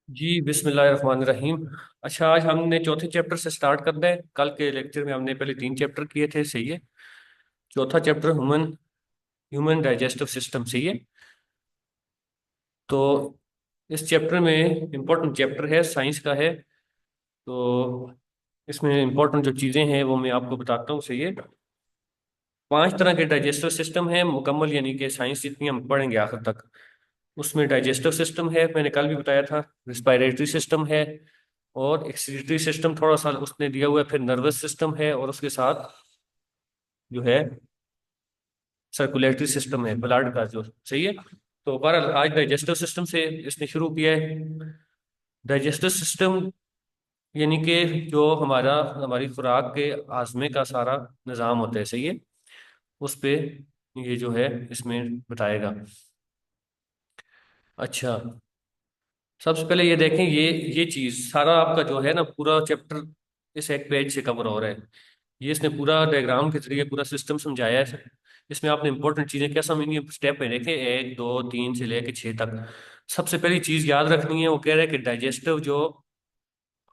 जी बिस्मिल्लाहिर्रहमानिर्रहीम। अच्छा, आज हमने चौथे चैप्टर से स्टार्ट करना है। कल के लेक्चर में हमने पहले तीन चैप्टर किए थे, सही है। चौथा chapter human human digestive system, सही है। तो इस चैप्टर में इम्पोर्टेंट चैप्टर है, साइंस का है। तो इसमें इम्पोर्टेंट जो चीज़ें हैं वो मैं आपको बताता हूँ, सही है। पांच तरह के डाइजेस्टिव सिस्टम है मुकम्मल, यानी कि साइंस जितनी हम पढ़ेंगे आखिर तक उसमें डाइजेस्टिव सिस्टम है, मैंने कल भी बताया था। रिस्पायरेटरी सिस्टम है, और एक्सक्रीटरी सिस्टम थोड़ा सा उसने दिया हुआ है, फिर नर्वस सिस्टम है, और उसके साथ जो है सर्कुलेटरी सिस्टम है, ब्लड का जो, सही है। तो बहरहाल आज डाइजेस्टिव सिस्टम से इसने शुरू किया है। डाइजेस्टिव सिस्टम यानी कि जो हमारी खुराक के हाजमे का सारा निज़ाम होता है, सही है। उस पे ये जो है इसमें बताएगा। अच्छा, सबसे पहले ये देखें, ये चीज सारा आपका जो है ना, पूरा चैप्टर इस एक पेज से कवर हो रहा है। ये इसने पूरा डायग्राम के जरिए पूरा सिस्टम समझाया है। इसमें आपने इंपॉर्टेंट चीजें क्या समझनी है, स्टेप में देखें, एक दो तीन से लेके छह तक। सबसे पहली चीज याद रखनी है, वो कह रहा है कि डाइजेस्टिव जो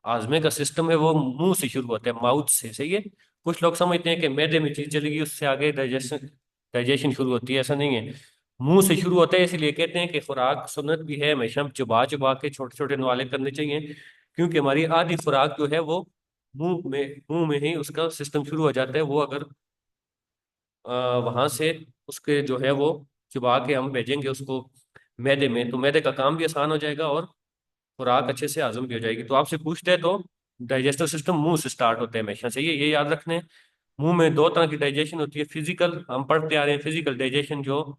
आजमे का सिस्टम है वो मुंह से शुरू होता है, माउथ से, सही है। कुछ लोग समझते हैं कि मैदे में चीज चलेगी उससे आगे डाइजेशन डाइजेशन शुरू होती है, ऐसा नहीं है। मुंह से शुरू होता है, इसलिए कहते हैं कि खुराक सुन्नत भी है, हमेशा हम चबा चबा के छोटे छोटे नवाले करने चाहिए। क्योंकि हमारी आधी खुराक जो है वो मुंह में ही उसका सिस्टम शुरू हो जाता है। वो अगर वहां से उसके जो है वो चबा के हम भेजेंगे उसको मैदे में, तो मैदे का काम भी आसान हो जाएगा और खुराक अच्छे से हजम भी हो जाएगी। तो आपसे पूछते हैं तो डाइजेस्टिव सिस्टम मुंह से स्टार्ट होते हैं हमेशा, चाहिए ये याद रखने। मुंह में दो तरह की डाइजेशन होती है, फिजिकल, हम पढ़ते आ रहे हैं फिजिकल डाइजेशन, जो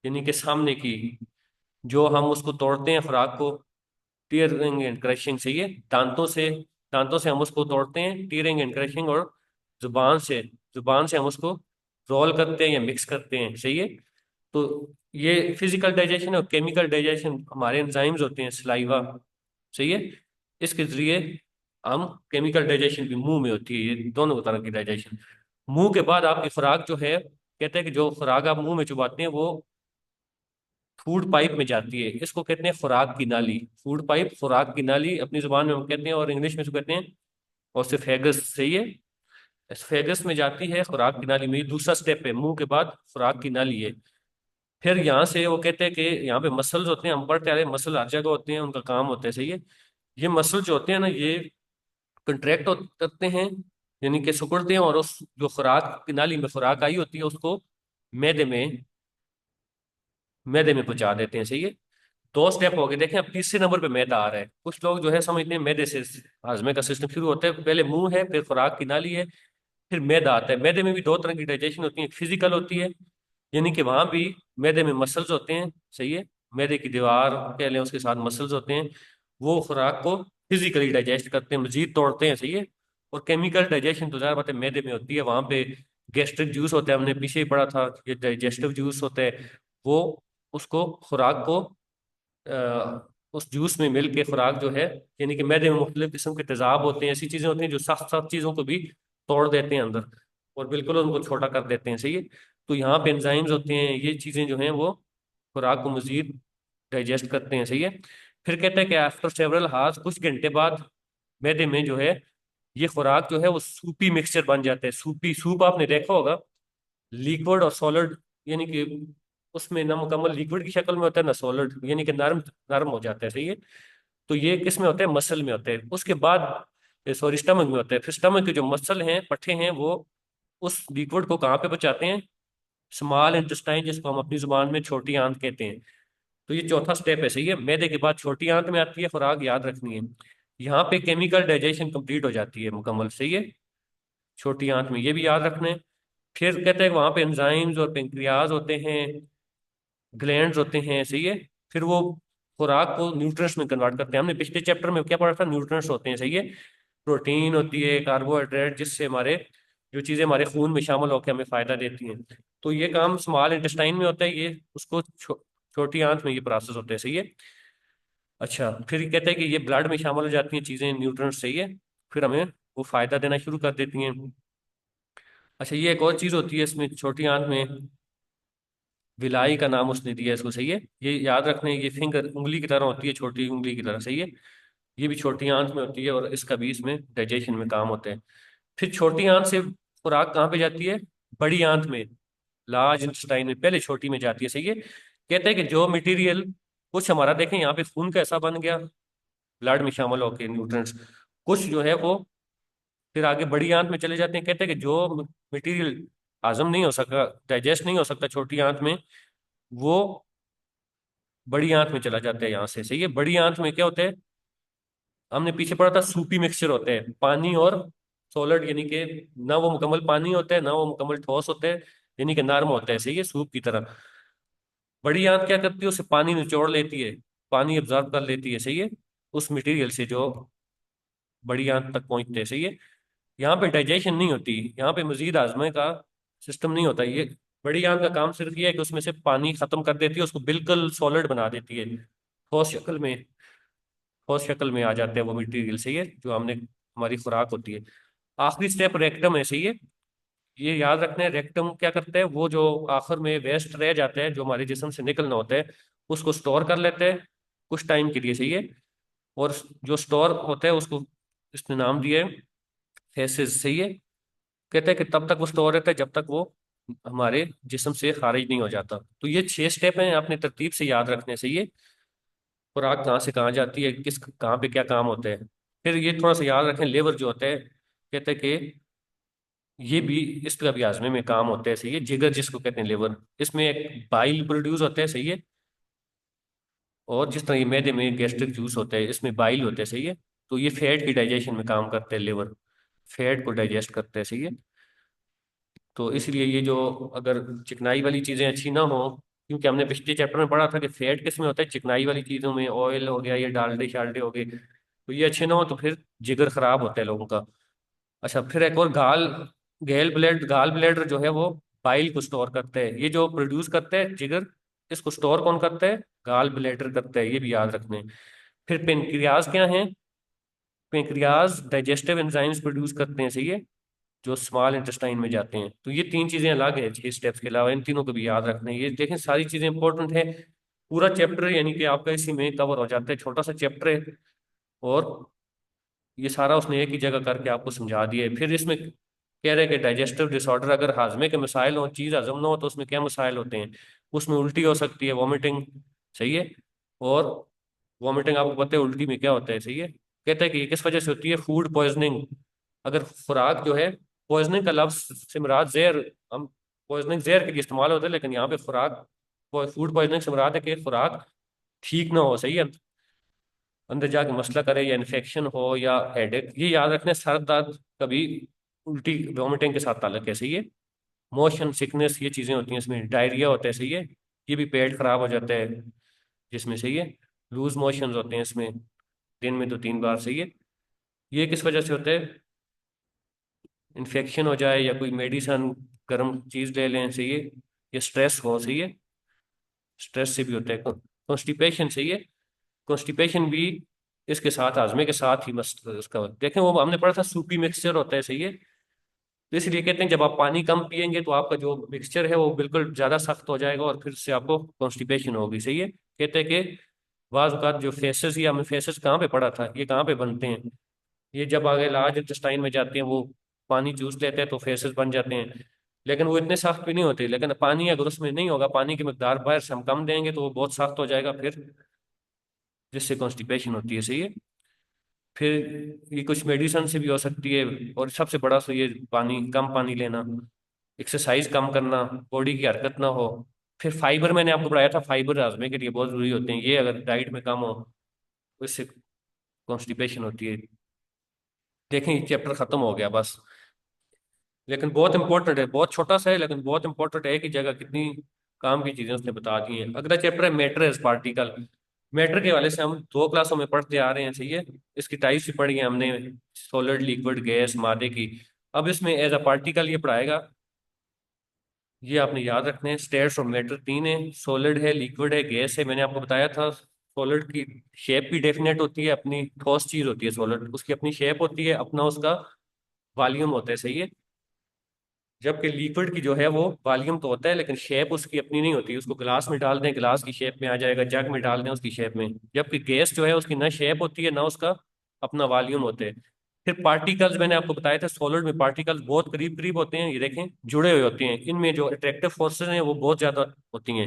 यानी कि सामने की, जो हम उसको तोड़ते हैं खुराक को, टीयरिंग एंड क्रशिंग, सही है। दांतों से हम उसको तोड़ते हैं, टीयरिंग एंड क्रशिंग, और जुबान से जुबान से हम उसको रोल करते हैं या मिक्स करते हैं, सही है। तो ये फिजिकल डाइजेशन है। और केमिकल डाइजेशन हमारे एंजाइम्स होते हैं, सलाइवा, सही है। इसके जरिए हम केमिकल डाइजेशन भी मुंह में होती है, ये दोनों तरह की डाइजेशन। मुंह के बाद आपकी खुराक जो है, कहते हैं कि जो खुराक आप मुंह में चुबाते हैं वो फूड पाइप में जाती है, इसको कहते हैं खुराक की नाली। फूड पाइप, खुराक की नाली अपनी जुबान में हम कहते हैं, और इंग्लिश में इसको कहते हैं ओसिफेगस, सही है। एस्फेगस में जाती है खुराक की नाली में, ये दूसरा स्टेप है, मुंह के बाद खुराक की नाली है। फिर यहाँ से वो कहते हैं कि यहाँ पे मसल्स होते हैं, हम पढ़ते आ रहे हैं मसल हर जगह होते हैं, उनका काम होता है, सही है। ये मसल जो होते हैं ना, ये कंट्रैक्ट करते हैं, यानी कि सिकुड़ते हैं, और उस जो खुराक की नाली में खुराक आई होती है उसको मैदे में मैदे में पहुंचा देते हैं, सही है। दो स्टेप हो गए, देखें अब तीसरे नंबर पे मैदा आ रहा है। कुछ लोग जो है समझते हैं मैदे से हाजमे का सिस्टम शुरू होता है, पहले मुंह है, फिर खुराक की नाली है, फिर मैदा आता है। मैदे में भी दो तरह की डाइजेशन होती है, फिजिकल होती है, यानी कि वहां भी मैदे में मसल्स होते हैं, सही है। मैदे की दीवार कह लें, उसके साथ मसल्स होते हैं, वो खुराक को फिजिकली डाइजेस्ट करते हैं, मजीद तोड़ते हैं, सही है। और केमिकल डाइजेशन तो ज़्यादा बात है मैदे में होती है, वहां पे गैस्ट्रिक जूस होता है, हमने पीछे ही पढ़ा था, ये डाइजेस्टिव जूस होता है। वो उसको खुराक को उस जूस में मिल के खुराक जो है, यानी कि मैदे में मुख्तलिफ किस्म के तेजाब होते हैं, ऐसी चीजें होती हैं जो सख्त सख्त चीजों को भी तोड़ देते हैं अंदर, और बिल्कुल उनको छोटा कर देते हैं, सही है। तो यहाँ पे एंजाइम्स होते हैं, ये चीजें जो हैं वो खुराक को मजीद डाइजेस्ट करते हैं, सही है। फिर कहते हैं कि आफ्टर सेवरल हार्स, कुछ घंटे बाद मैदे में जो है ये खुराक जो है वो सूपी मिक्सचर बन जाता है। सूपी सूप आपने देखा होगा, लिक्विड और सॉलिड, यानी कि उसमें ना मुकम्मल लिक्विड की शक्ल में होता है ना सॉलिड, यानी कि नरम नरम हो जाता है, सही है। तो ये किस में होता है, मसल में होता है। उसके बाद सॉरी स्टमक में होता है। फिर स्टमक के जो मसल हैं, पट्टे हैं, वो उस लिक्विड को कहाँ पे पहुंचाते हैं, स्मॉल इंटेस्टाइन, जिसको हम अपनी जुबान में छोटी आंत कहते हैं। तो ये चौथा स्टेप है, सही है। मैदे के बाद छोटी आंत में आती है खुराक, याद रखनी है। यहाँ पे केमिकल डाइजेशन कंप्लीट हो जाती है मुकम्मल, सही है, छोटी आंत में, ये भी याद रखना है। फिर कहते हैं वहां पे एंजाइम्स और पेंक्रियाज होते हैं, ग्लैंड्स होते हैं, सही है। फिर वो खुराक को न्यूट्रिएंट्स में कन्वर्ट करते हैं। हमने पिछले चैप्टर में क्या पढ़ा था, न्यूट्रिएंट्स होते हैं, सही है। प्रोटीन होती है, कार्बोहाइड्रेट, जिससे हमारे जो चीज़ें हमारे खून में शामिल होकर हमें फायदा देती हैं। तो ये काम स्मॉल इंटेस्टाइन में होता है, ये उसको छोटी आंत में ये प्रोसेस होता है, सही है। अच्छा, फिर कहते हैं कि ये ब्लड में शामिल हो जाती हैं चीज़ें, न्यूट्रिएंट्स, सही है। फिर हमें वो फायदा देना शुरू कर देती हैं। अच्छा, ये एक और चीज़ होती है इसमें छोटी आंत में, विलाई का नाम उसने दिया इसको, सही है। ये याद रखने, ये फिंगर उंगली की तरह होती है, छोटी उंगली की तरह, सही है। ये भी छोटी आंत में होती है और इसका भी इसमें डाइजेशन में काम होता है। फिर छोटी आंत से खुराक कहाँ पे जाती है? बड़ी आंत में, लार्ज इंटेस्टाइन में, पहले छोटी में जाती है, सही है। कहते हैं कि जो मटेरियल कुछ हमारा, देखें यहाँ पे खून कैसा बन गया, ब्लड में शामिल होकर न्यूट्रिएंट्स, कुछ जो है वो फिर आगे बड़ी आंत में चले जाते हैं। कहते हैं कि जो मटेरियल हजम नहीं हो सका, डाइजेस्ट नहीं हो सकता छोटी आंत में, वो बड़ी आंत में चला जाता है यहाँ से, सही है। बड़ी आंत में क्या होता है, हमने पीछे पढ़ा था, सूपी मिक्सचर होते हैं, पानी और सॉलिड, यानी कि ना वो मुकम्मल पानी होता है ना वो मुकम्मल ठोस होते हैं, यानी कि नरम होता है, सही है, सूप की तरह। बड़ी आंत क्या करती है, उससे पानी निचोड़ लेती है, पानी ऑब्जर्व कर लेती है, सही है, उस मटेरियल से जो बड़ी आंत तक पहुंचते हैं, सही है। यहाँ पे डाइजेशन नहीं होती, यहाँ पे मजीद आजमे का सिस्टम नहीं होता। ये बड़ी आंत का काम सिर्फ ये है कि उसमें से पानी खत्म कर देती है, उसको बिल्कुल सॉलिड बना देती है, ठोस शक्ल में, ठोस शक्ल में आ जाते हैं वो मटेरियल, सही है, जो हमने हमारी खुराक होती है। आखिरी स्टेप रेक्टम है, सही है। ये याद रखना है, रेक्टम क्या करता है, वो जो आखिर में वेस्ट रह जाता है जो हमारे जिस्म से निकलना होता है, उसको स्टोर कर लेते हैं कुछ टाइम के लिए, सही है। और जो स्टोर होता है उसको इसने नाम दिया है फेसेस, सही है। कहते हैं कि तब तक वो स्टोर रहता है जब तक वो हमारे जिस्म से खारिज नहीं हो जाता। तो ये 6 स्टेप हैं, आपने तरतीब से याद रखने, सही है। खुराक कहाँ से कहाँ जाती है, किस कहाँ पे क्या काम होता है। फिर ये थोड़ा सा याद रखें, लेवर जो होता है, कहते हैं कि ये भी, इसका भी हाजमे में काम होता है, सही है। जिगर जिसको कहते हैं लिवर, इसमें एक बाइल प्रोड्यूस होता है, सही है। और जिस तरह ये मैदे में गैस्ट्रिक जूस होता है, इसमें बाइल होता है, सही है। तो ये फैट की डाइजेशन में काम करते हैं लिवर, फैट को डाइजेस्ट करते हैं, सही है। तो इसलिए ये जो, अगर चिकनाई वाली चीज़ें अच्छी ना हो, क्योंकि हमने पिछले चैप्टर में पढ़ा था कि फैट किस में होता है, चिकनाई वाली चीज़ों में, ऑयल हो गया, ये डालडे शालडे हो गए, तो ये अच्छे ना हो तो फिर जिगर खराब होता है लोगों का। अच्छा, फिर एक और गाल ब्लैडर जो है वो बाइल को स्टोर करता है, ये जो प्रोड्यूस करता है जिगर, इसको स्टोर कौन करता है? गाल ब्लैडर करता है, ये भी याद रखना है। फिर पेनक्रियाज क्या है? पेनक्रियाज डाइजेस्टिव एंजाइम्स प्रोड्यूस करते हैं, सही है, जो स्मॉल इंटेस्टाइन में जाते हैं। तो ये 3 चीजें अलग है 6 स्टेप्स के अलावा, इन तीनों को भी याद रखना है। ये देखें सारी चीजें इंपॉर्टेंट है। पूरा चैप्टर यानी कि आपका इसी में कवर हो जाता है, छोटा सा चैप्टर है, और ये सारा उसने एक ही जगह करके आपको समझा दिया है। फिर इसमें कह रहे हैं कि डाइजेस्टिव डिसऑर्डर, अगर हाजमे के मसाइल हो, चीज़ हजम ना हो, तो उसमें क्या मसाइल होते हैं? उसमें उल्टी हो सकती है, वॉमिटिंग, सही है। और वॉमिटिंग आपको पता है उल्टी में क्या होता है, सही है। कहते हैं कि ये किस वजह से होती है? Food poisoning. अगर खुराक जो है, पॉइजनिंग का लफ्ज से मुराद जहर, हम पॉइजनिंग जहर के लिए इस्तेमाल होता है, लेकिन यहाँ पे खुराक, फूड पॉइजनिंग से मुराद है कि खुराक ठीक ना हो, सही है, अंदर जाके मसला करे, या इन्फेक्शन हो या हेडेक, ये याद रखने, सर दर्द कभी उल्टी वॉमिटिंग के साथ ताल्लुक है, सही है। मोशन सिकनेस, ये चीजें होती हैं, इसमें डायरिया होता है, सही है, ये भी पेट खराब हो जाता है जिसमें, सही है। लूज मोशंस होते हैं इसमें, दिन में 2-3 बार, सही है। ये किस वजह से होता है? इन्फेक्शन हो जाए या कोई मेडिसन, गर्म चीज ले लें, सही है, या स्ट्रेस हो, सही है, स्ट्रेस से भी होता है। कॉन्स्टिपेशन, सही है, कॉन्स्टिपेशन भी इसके साथ, हाजमे के साथ ही मस्त उसका, देखें वो हमने पढ़ा था सूपी मिक्सचर होता है, सही है। तो इसलिए कहते हैं जब आप पानी कम पियेंगे तो आपका जो मिक्सचर है वो बिल्कुल ज्यादा सख्त हो जाएगा और फिर से आपको कॉन्स्टिपेशन होगी, सही है। कहते हैं कि बाज़ औक़ात जो फेसेस, या हमने फेसेस कहाँ पे पढ़ा था, ये कहाँ पे बनते हैं? ये जब आगे लार्ज इंटेस्टाइन में जाते हैं, वो पानी चूस लेते हैं तो फेसेस बन जाते हैं। लेकिन वो इतने सख्त भी नहीं होते, लेकिन पानी अगर उसमें नहीं होगा, पानी की मकदार बाहर से हम कम देंगे तो वो बहुत सख्त हो जाएगा फिर, जिससे कॉन्स्टिपेशन होती है, सही है। फिर ये कुछ मेडिसिन से भी हो सकती है, और सबसे बड़ा तो ये पानी, कम पानी लेना, एक्सरसाइज कम करना, बॉडी की हरकत ना हो। फिर फाइबर, मैंने आपको बताया था, फाइबर हाजमे के लिए बहुत जरूरी होते हैं, ये अगर डाइट में कम हो तो इससे कॉन्स्टिपेशन होती है। देखें ये चैप्टर खत्म हो गया बस, लेकिन बहुत इंपॉर्टेंट है, बहुत छोटा सा है लेकिन बहुत इंपॉर्टेंट है, कि जगह कितनी काम की चीजें उसने बता दी हैं। अगला चैप्टर है मैटर पार्टिकल। मैटर के हवाले से हम 2 क्लासों में पढ़ते आ रहे हैं, सही है। इसकी टाइप्स भी पढ़ी है हमने, सॉलिड, लिक्विड, गैस, मादे की। अब इसमें एज अ पार्टिकल ये पढ़ाएगा, ये आपने याद रखने हैं। स्टेट्स ऑफ मैटर 3 है, सॉलिड है, लिक्विड है, गैस है। मैंने आपको बताया था सॉलिड की शेप भी डेफिनेट होती है, अपनी ठोस चीज होती है सॉलिड, उसकी अपनी शेप होती है, अपना उसका वॉल्यूम होता है, सही है। जबकि लिक्विड की जो है वो वॉल्यूम तो होता है, लेकिन शेप उसकी अपनी नहीं होती। उसको ग्लास में डाल दें, ग्लास की शेप में आ जाएगा, जग में डाल दें उसकी शेप में। जबकि गैस जो है उसकी ना शेप होती है ना उसका अपना वॉल्यूम होते हैं। फिर पार्टिकल्स मैंने आपको बताया था, सॉलिड में पार्टिकल्स बहुत करीब करीब होते हैं, ये देखें जुड़े हुए होते हैं। इनमें जो अट्रैक्टिव फोर्सेस हैं वो बहुत ज्यादा होती हैं,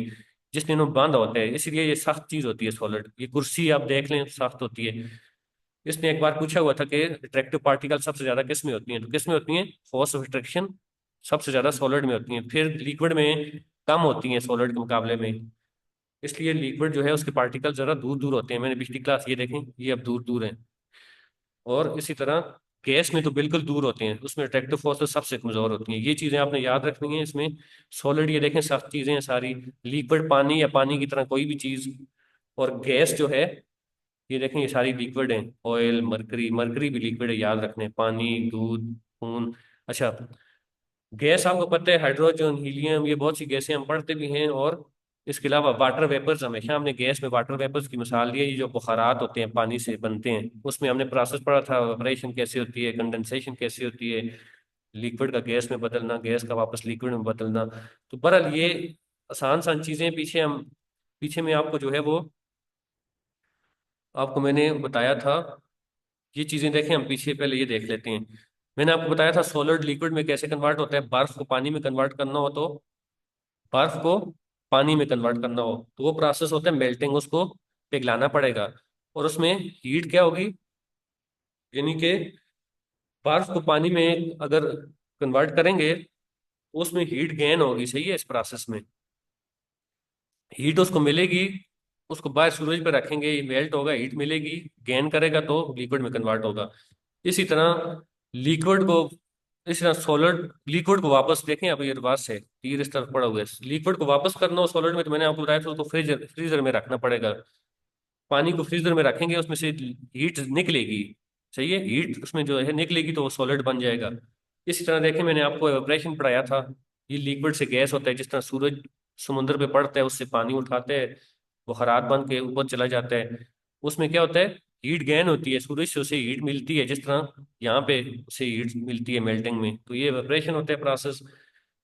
जिसमें इन्हों बांधा होता है, इसलिए ये सख्त चीज होती है सॉलिड। ये कुर्सी आप देख लें सख्त होती है। इसने एक बार पूछा हुआ था कि अट्रैक्टिव पार्टिकल सबसे ज्यादा किस में होती हैं, तो किस में होती हैं, फोर्स ऑफ अट्रैक्शन सबसे ज्यादा सॉलिड में होती हैं। फिर लिक्विड में कम होती हैं सॉलिड के मुकाबले में। इसलिए लिक्विड जो है उसके पार्टिकल जरा दूर दूर होते हैं। मैंने पिछली क्लास ये देखें, ये अब दूर दूर हैं। और इसी तरह गैस में तो बिल्कुल दूर होते हैं, उसमें अट्रैक्टिव फोर्स तो सबसे कमजोर होती हैं। ये चीजें आपने याद रखनी है इसमें। सॉलिड ये देखें सख्त चीजें हैं सारी, लिक्विड पानी या पानी की तरह कोई भी चीज। और गैस जो है ये देखें ये सारी लिक्विड हैं, ऑयल, मरकरी, मरकरी भी लिक्विड है, याद रखने, पानी, दूध, खून। अच्छा, गैस आपको पता है, हाइड्रोजन, हीलियम, ये बहुत सी गैसें हम पढ़ते भी हैं। और इसके अलावा वाटर वेपर्स, हमेशा हमने गैस में वाटर वेपर्स की मिसाल दी है। ये जो बुखारात होते हैं पानी से बनते हैं, उसमें हमने प्रोसेस पढ़ा था, वेपरेशन कैसे होती है, कंडेंसेशन कैसे होती है, लिक्विड का गैस में बदलना, गैस का वापस लिक्विड में बदलना। तो बहरहाल ये आसान आसान चीजें पीछे में आपको जो है वो आपको मैंने बताया था। ये चीजें देखें हम पीछे, पहले ये देख लेते हैं। मैंने आपको बताया था सॉलिड लिक्विड में कैसे कन्वर्ट होता है। बर्फ को पानी में कन्वर्ट करना हो तो, बर्फ को पानी में कन्वर्ट करना हो तो वो प्रोसेस होता है मेल्टिंग, उसको पिघलाना पड़ेगा। और उसमें हीट क्या होगी, यानी कि बर्फ को पानी में अगर कन्वर्ट करेंगे तो उसमें हीट गेन होगी, सही है। इस प्रोसेस में हीट उसको मिलेगी, उसको बाहर सूरज पर रखेंगे, ये मेल्ट होगा, हीट मिलेगी, गेन करेगा तो लिक्विड में कन्वर्ट होगा। इसी तरह लिक्विड को, इस तरह सॉलिड लिक्विड को वापस देखें, अब ये रिवर्स है, तीर इस तरफ पड़ा हुआ है। लिक्विड को वापस करना हो सॉलिड में, तो मैंने आपको बताया था उसको फ्रीजर फ्रीजर में रखना पड़ेगा। पानी को फ्रीजर में रखेंगे, उसमें से हीट निकलेगी, सही है, हीट उसमें जो है निकलेगी तो वो सॉलिड बन जाएगा। इसी तरह देखें, मैंने आपको एवपोरेशन पढ़ाया था। ये लिक्विड से गैस होता है, जिस तरह सूरज समुद्र पे पड़ता है, उससे पानी उठाते हैं, बुखारात बन के ऊपर चला जाता है। उसमें क्या होता है, हीट गेन होती है, सूरज से उसे हीट मिलती है, जिस तरह यहाँ पे उसे हीट मिलती है मेल्टिंग में। तो ये एवपोरेशन होता है प्रोसेस।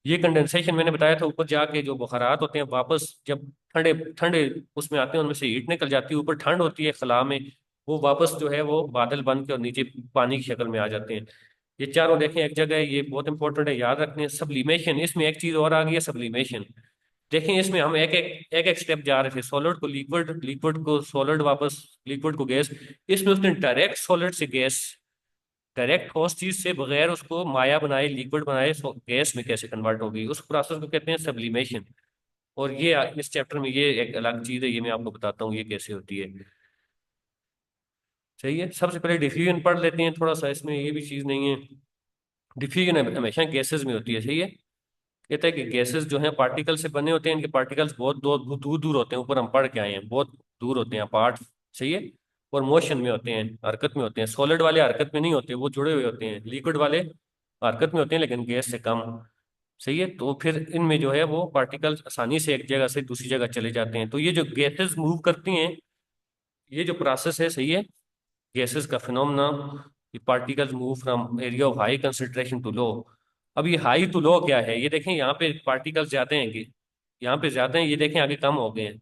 ये कंडेंसेशन मैंने बताया था, ऊपर जाके जो बुखारात होते हैं वापस जब ठंडे ठंडे उसमें आते हैं, उनमें से हीट निकल जाती है, ऊपर ठंड होती है खला में, वो वापस जो है वो बादल बन के और नीचे पानी की शक्ल में आ जाते हैं। ये चारों देखें एक जगह है, ये बहुत इंपॉर्टेंट है, याद रखने। सब्लिमेशन, इसमें एक चीज और आ गई है, सब्लिमेशन। देखें इसमें हम एक एक स्टेप जा रहे थे, सॉलिड को लिक्विड, लिक्विड को सॉलिड, वापस लिक्विड को गैस। इसमें उसने डायरेक्ट सॉलिड से गैस, डायरेक्ट ठोस चीज से बगैर उसको माया बनाए, लिक्विड बनाए, गैस में कैसे कन्वर्ट होगी, उस प्रोसेस को कहते हैं सब्लिमेशन। और ये इस चैप्टर में ये एक अलग चीज है, ये मैं आपको बताता हूँ ये कैसे होती है। सही है, सबसे पहले डिफ्यूजन पढ़ लेते हैं थोड़ा सा, इसमें ये भी चीज नहीं है। डिफ्यूजन हमेशा गैसेस में होती है, सही है। कहता है कि गैसेस जो हैं पार्टिकल से बने होते हैं, इनके पार्टिकल्स बहुत दूर दूर दूर होते हैं, ऊपर हम पढ़ के आए हैं, बहुत दूर होते हैं अपार्ट, सही है। और मोशन में होते हैं, हरकत में होते हैं। सॉलिड वाले हरकत में नहीं होते, वो जुड़े हुए होते हैं। लिक्विड वाले हरकत में होते हैं लेकिन गैस से कम, सही है। तो फिर इनमें जो है वो पार्टिकल्स आसानी से एक जगह से दूसरी जगह चले जाते हैं। तो ये जो गैसेस मूव करती हैं, ये जो प्रोसेस है, सही है, गैसेस का फिनोमेना, ये particles move from area of high concentration to low. अब ये हाई टू लो क्या है, ये देखें, यहाँ पे पार्टिकल्स ज्यादा हैं, यहाँ पे ज्यादा हैं, ये देखें आगे कम हो गए हैं।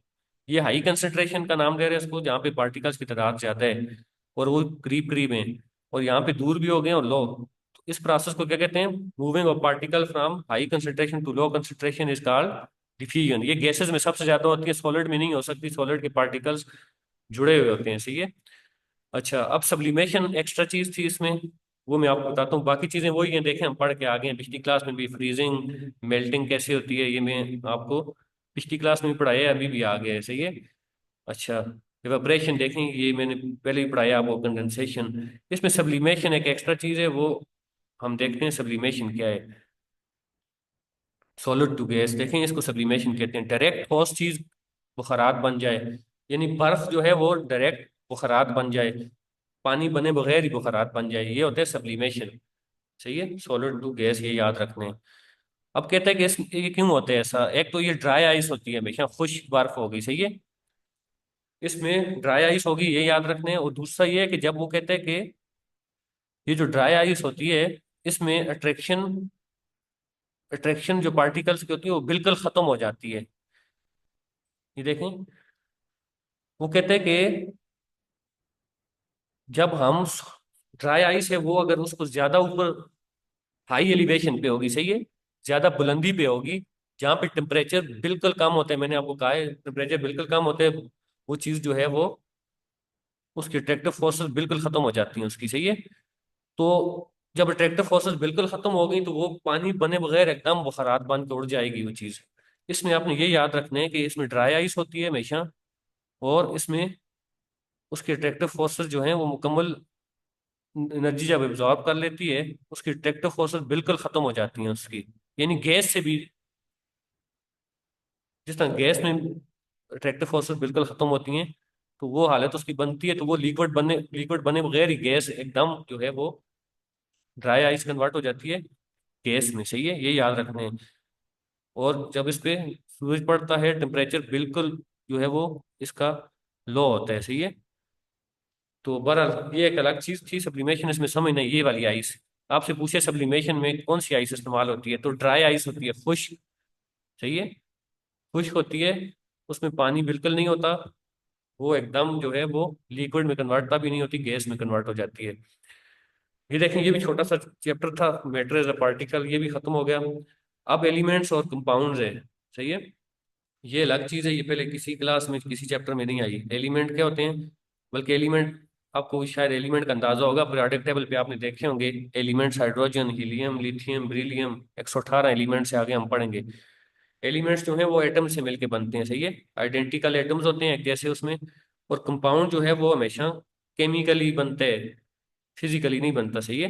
ये हाई कंसंट्रेशन का नाम दे रहे हैं इसको, जहाँ पे पार्टिकल्स की तादाद ज्यादा है और वो करीब करीब हैं। और यहाँ पे दूर भी हो गए और लो। तो इस प्रोसेस को क्या कहते हैं, moving of particle from high concentration to low concentration is called diffusion. ये गैसेस में सबसे ज्यादा होती है, सॉलिड में नहीं हो सकती, सॉलिड के पार्टिकल्स जुड़े हुए होते हैं, सही है। अच्छा, अब सब्लिमेशन एक्स्ट्रा चीज थी इसमें, वो मैं आपको बताता हूँ। बाकी चीजें वही हैं, देखें हम पढ़ के आ गए हैं पिछली क्लास में भी। फ्रीजिंग, मेल्टिंग कैसे होती है, ये मैं आपको पिछली क्लास में भी पढ़ाया है, अभी भी आ गया है, सही है। अच्छा, इवेपोरेशन देखें, ये मैंने पहले ही पढ़ाया आपको। कंडेंसेशन, इसमें सब्लिमेशन एक एक्स्ट्रा चीज है, वो हम देखते हैं सब्लिमेशन क्या है। सॉलिड टू गैस, देखें इसको सब्लिमेशन कहते हैं। डायरेक्ट ठोस चीज बुखारात बन जाए, यानी बर्फ जो है वो डायरेक्ट बुखारात बन जाए, पानी बने बगैर ही बुखारात बन जाए, ये होता है सब्लिमेशन, सही है। सॉलिड टू गैस, ये याद रखने हैं। अब कहते हैं कि ये क्यों होता है ऐसा। एक तो ये ड्राई आइस होती है, हमेशा खुश्क बर्फ होगी, सही है, इसमें ड्राई आइस होगी, ये याद रखने हैं। और दूसरा ये है कि जब वो कहते हैं कि ये जो ड्राई आइस होती है, इसमें अट्रैक्शन अट्रैक्शन जो पार्टिकल्स की होती है वो बिल्कुल खत्म हो जाती है। ये देखें, वो कहते हैं कि जब हम ड्राई आइस है वो अगर उसको ज्यादा ऊपर हाई एलिवेशन पे होगी, सही है, ज्यादा बुलंदी पे होगी, जहाँ पे टेम्परेचर बिल्कुल कम होता है, मैंने आपको कहा है टेम्परेचर बिल्कुल कम होते हैं, वो चीज जो है वो उसकी अट्रैक्टिव फोर्सेस बिल्कुल खत्म हो जाती हैं उसकी, सही है। तो जब अट्रैक्टिव फोर्सेस बिल्कुल खत्म हो गई तो वो पानी बने बगैर एकदम बुखारात बन के उड़ जाएगी वो चीज। इसमें आपने ये याद रखना है कि इसमें ड्राई आइस होती है हमेशा, और इसमें उसकी अट्रैक्टिव फोर्सेस जो है वो मुकम्मल एनर्जी जब एब्जॉर्ब कर लेती है, उसकी अट्रैक्टिव फोर्सेस बिल्कुल खत्म हो जाती हैं उसकी। यानी गैस से भी, जिस तरह गैस में अट्रैक्टिव फोर्सेस बिल्कुल खत्म होती हैं, तो वो हालत उसकी बनती है, तो वो लिक्विड बने बगैर ही गैस एकदम जो है वो ड्राई आइस कन्वर्ट हो जाती है गैस में, सही है, ये याद रखना है। और जब इस पे सूरज पड़ता है टेम्परेचर बिल्कुल जो है वो इसका लो होता है, सही है। तो बहरहाल ये एक अलग चीज थी सब्लिमेशन, इसमें समझना ये वाली आइस। आपसे पूछे सब्लिमेशन में कौन सी आइस इस्तेमाल होती है, तो ड्राई आइस होती है, खुश्क, सही है, खुश्क होती है, उसमें पानी बिल्कुल नहीं होता, वो एकदम जो है वो लिक्विड में कन्वर्ट तभी नहीं होती, गैस में कन्वर्ट हो जाती है। ये देखें, ये भी छोटा सा चैप्टर था, मैटर एज अ पार्टिकल, ये भी खत्म हो गया। अब एलिमेंट्स और कंपाउंड्स है, सही है, ये अलग चीज है, ये पहले किसी क्लास में किसी चैप्टर में नहीं आई। एलिमेंट क्या होते हैं, बल्कि एलिमेंट आपको शायद एलिमेंट का अंदाजा होगा, पीरियोडिक टेबल पे आपने देखे होंगे elements, hydrogen, helium, lithium, beryllium, 118 element से आगे हम पढ़ेंगे। एलिमेंट्स जो है वो एटम से मिलके बनते हैं, सही है, आइडेंटिकल एटम्स होते हैं एक जैसे उसमें। और कंपाउंड जो है वो हमेशा केमिकली बनते हैं, फिजिकली नहीं बनता, सही है।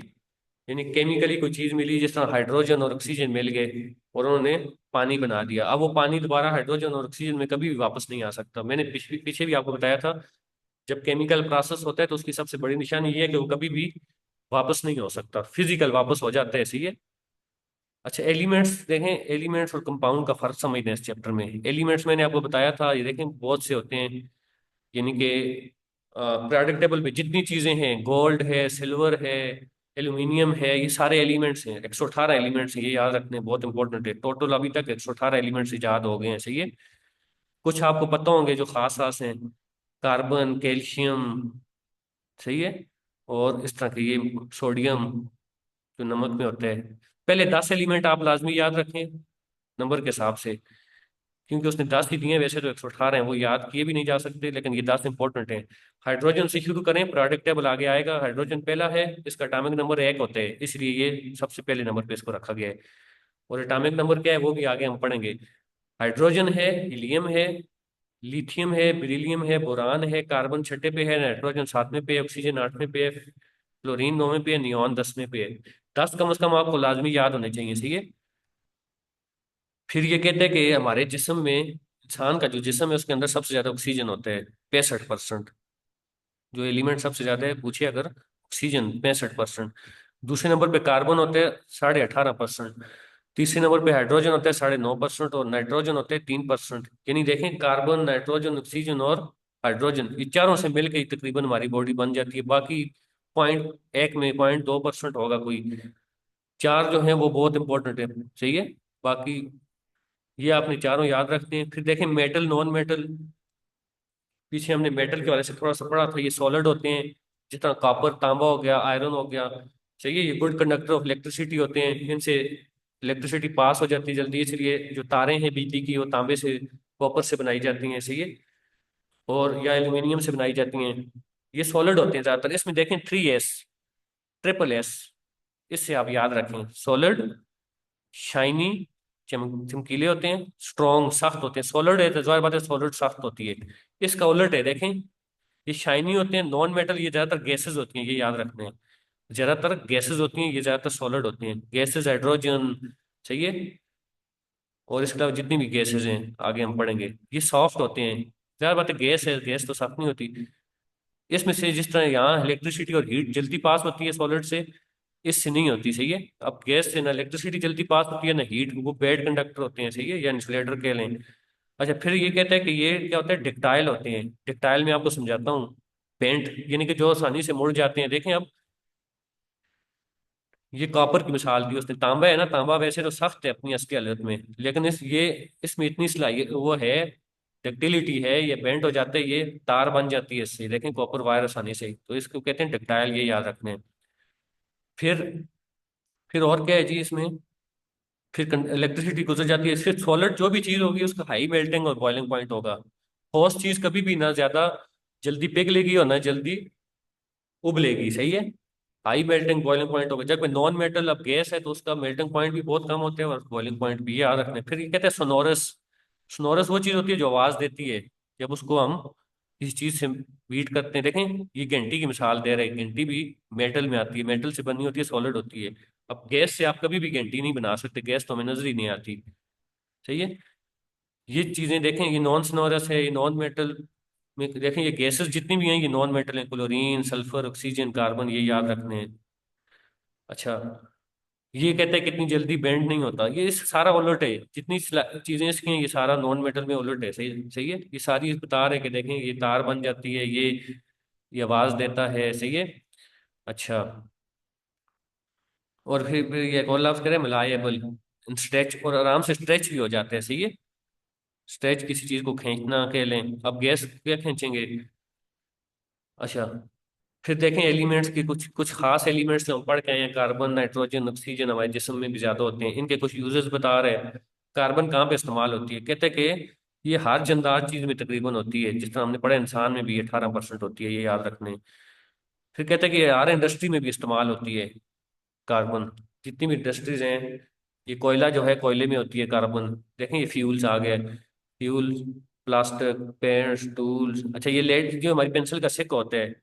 यानी केमिकली कोई चीज मिली, जिस तरह हाइड्रोजन और ऑक्सीजन मिल गए और उन्होंने पानी बना दिया, अब वो पानी दोबारा हाइड्रोजन और ऑक्सीजन में कभी भी वापस नहीं आ सकता। मैंने पीछे भी आपको बताया था, जब केमिकल प्रोसेस होता है तो उसकी सबसे बड़ी निशानी ये है कि वो कभी भी वापस नहीं हो सकता, फिजिकल वापस हो जाता है, सही है। अच्छा, एलिमेंट्स देखें, एलिमेंट्स और कंपाउंड का फर्क समझते हैं इस चैप्टर में। एलिमेंट्स मैंने आपको बताया था, ये देखें बहुत से होते हैं, यानी कि पीरियोडिक टेबल पे जितनी चीजें हैं, गोल्ड है, सिल्वर है, एल्यूमिनियम है, ये सारे एलिमेंट्स हैं, 118 एलिमेंट्स हैं, ये याद रखने बहुत इंपॉर्टेंट है। टोटल अभी तक 118 एलिमेंट्स इजाद हो गए हैं, सही है। कुछ आपको पता होंगे जो खास खास हैं, कार्बन, कैल्शियम, सही है, और इस तरह के ये सोडियम जो नमक में होता है। पहले 10 एलिमेंट आप लाजमी याद रखें नंबर के हिसाब से, क्योंकि उसने 10 ही दिए हैं, वैसे तो 118 हैं, वो याद किए भी नहीं जा सकते, लेकिन ये 10 इंपॉर्टेंट हैं। हाइड्रोजन से शुरू करें, पीरियोडिक टेबल आगे आएगा, हाइड्रोजन पहला है, इसका एटॉमिक नंबर 1 होता है, इसलिए ये सबसे पहले नंबर पे इसको रखा गया है। और एटॉमिक नंबर क्या है वो भी आगे हम पढ़ेंगे। हाइड्रोजन है, हीलियम है, लिथियम है, बेरिलियम है, बोरान है, कार्बन छठे पे है, नाइट्रोजन सातवें पे है, ऑक्सीजन आठवें पे है, फ्लोरीन नौवें पे है, नियॉन 10वें पे है। 10 कम से कम आपको लाजमी याद होने चाहिए, सही है। फिर ये कहते हैं कि हमारे जिस्म में, इंसान का जो जिस्म है उसके अंदर सबसे ज्यादा ऑक्सीजन होता है, 65%। जो एलिमेंट सबसे ज्यादा है पूछिए अगर, ऑक्सीजन 65%। दूसरे नंबर पे कार्बन होते हैं 18.5%। तीसरे नंबर पे हाइड्रोजन होता है 9.5%, और नाइट्रोजन होते हैं 3%। यानी देखें, कार्बन, नाइट्रोजन, ऑक्सीजन और हाइड्रोजन, ये चारों से मिलकर ही तकरीबन हमारी बॉडी बन जाती है। बाकी 0.1 में 0.2% होगा कोई, चार जो है वो बहुत इंपॉर्टेंट है, सही है। बाकी ये आपने चारों याद रखते हैं। फिर देखें मेटल, नॉन मेटल, पीछे हमने मेटल के वाले से थोड़ा सा पढ़ा था, ये सॉलिड होते हैं, जिस तरह कॉपर, तांबा हो गया, आयरन हो गया, चाहिए, ये गुड कंडक्टर ऑफ इलेक्ट्रिसिटी होते हैं, इनसे इलेक्ट्रिसिटी पास हो जाती है जल्दी, इसलिए जो तारें हैं बिजली की वो तांबे से, कॉपर से बनाई जाती हैं, सही है, और या एल्यूमिनियम से बनाई जाती हैं। ये सॉलिड होते हैं ज्यादातर। इसमें देखें 3S, ट्रिपल एस, इससे आप याद रखें, सॉलिड, शाइनी, चमकीले होते हैं, स्ट्रॉन्ग, सख्त होते हैं। सॉलिड है तो जाहिर बात है सॉलिड सख्त होती है। इसका उलट है, देखें, ये शाइनी होते हैं, नॉन मेटल, ये ज्यादातर गैसेज होती हैं, ये याद रखने हैं। ज्यादातर गैसेज होती हैं, ये ज्यादातर सॉलिड होती हैं, गैसेज, हाइड्रोजन, चाहिए, और इसके अलावा जितनी भी गैसेज हैं आगे हम पढ़ेंगे, ये सॉफ्ट होते हैं। ज्यादा बात है, गैस है, गैस तो सख्त नहीं होती। इसमें से जिस तरह यहाँ इलेक्ट्रिसिटी और हीट जल्दी पास होती है सॉलिड से, इससे नहीं होती, सही है। अब गैस से ना इलेक्ट्रिसिटी जल्दी पास होती है ना हीट, वो बैड कंडक्टर होते हैं, सही है, या इंसुलेटर कह लें। अच्छा, फिर ये कहता है कि ये क्या होता है, डिक्टाइल होते हैं। डिक्टाइल में आपको समझाता हूँ, पेंट, यानी कि जो आसानी से मुड़ जाते हैं, देखें अब, ये कॉपर की मिसाल दी उसने। तांबा है ना, तांबा वैसे तो सख्त है अपनी असली हालत में, लेकिन इसमें इतनी सिलाई वो है, डक्टिलिटी है, ये बेंट हो जाते हैं, ये तार बन जाती है इससे, लेकिन कॉपर वायर आसानी से, तो इसको कहते हैं डक्टाइल, ये याद रखने हैं। फिर फिर और क्या है जी इसमें, फिर इलेक्ट्रिसिटी गुजर जाती है, फिर सॉलिड जो भी चीज होगी उसका हाई मेल्टिंग और बॉइलिंग पॉइंट होगा। ठोस चीज कभी भी ना ज्यादा जल्दी पिघलेगी और ना जल्दी उबलेगी, सही है। हाई मेल्टिंग बॉइलिंग पॉइंट होगा। जब नॉन मेटल अब गैस है तो उसका मेल्टिंग पॉइंट भी बहुत कम होते हैं और बॉइलिंग पॉइंट भी, ये याद रखना है। फिर ये कहते हैं सोनोरस। सोनोरस वो चीज होती है जो आवाज देती है जब उसको हम किसी चीज से बीट करते हैं। देखें ये घंटी की मिसाल दे रहे हैं, घंटी भी मेटल में आती है, मेटल से बनी होती है, सॉलिड होती है। अब गैस से आप कभी भी घंटी नहीं बना सकते, गैस तो हमें नजर ही नहीं आती, सही है। ये चीजें देखें, ये नॉन सोनोरस है, ये नॉन मेटल में देखें, ये गैसेस जितनी भी हैं ये नॉन मेटल हैं, क्लोरीन, सल्फर, ऑक्सीजन, कार्बन, ये याद रखने हैं। अच्छा, ये कहते हैं कितनी जल्दी बेंड नहीं होता, ये सारा उलट है, जितनी चीजें इसकी हैं ये सारा नॉन मेटल में उलट है, सही सही है। ये सारी बता रहे कि देखें ये तार बन जाती है, ये आवाज देता है, सही है। अच्छा, और फिर ये एक और लफ्ज करें, मलाएबल, स्ट्रेच, और आराम से स्ट्रेच भी हो जाते हैं, सही है। स्ट्रेच किसी चीज को खींचना कह लें। अब गैस क्या खींचेंगे। अच्छा, फिर देखें एलिमेंट्स की कुछ कुछ खास एलिमेंट्स जो हम पढ़ के आए हैं, कार्बन, नाइट्रोजन, ऑक्सीजन हमारे जिस्म में भी ज्यादा होते हैं, इनके कुछ यूजेस बता रहे हैं। कार्बन कहाँ पे इस्तेमाल होती है, कहते हैं कि ये हर जंदार चीज में तकरीबन होती है, जिस तरह हमने पढ़ा इंसान में भी 18% होती है, ये याद रखने। फिर कहते हैं कि ये हर इंडस्ट्री में भी इस्तेमाल होती है कार्बन, जितनी भी इंडस्ट्रीज हैं। ये कोयला जो है, कोयले में होती है कार्बन। देखें ये फ्यूल्स आ गए, फ्यूल, प्लास्टिक, पेंट्स, टूल्स। अच्छा, ये लेड जो हमारी पेंसिल का सिक होता है,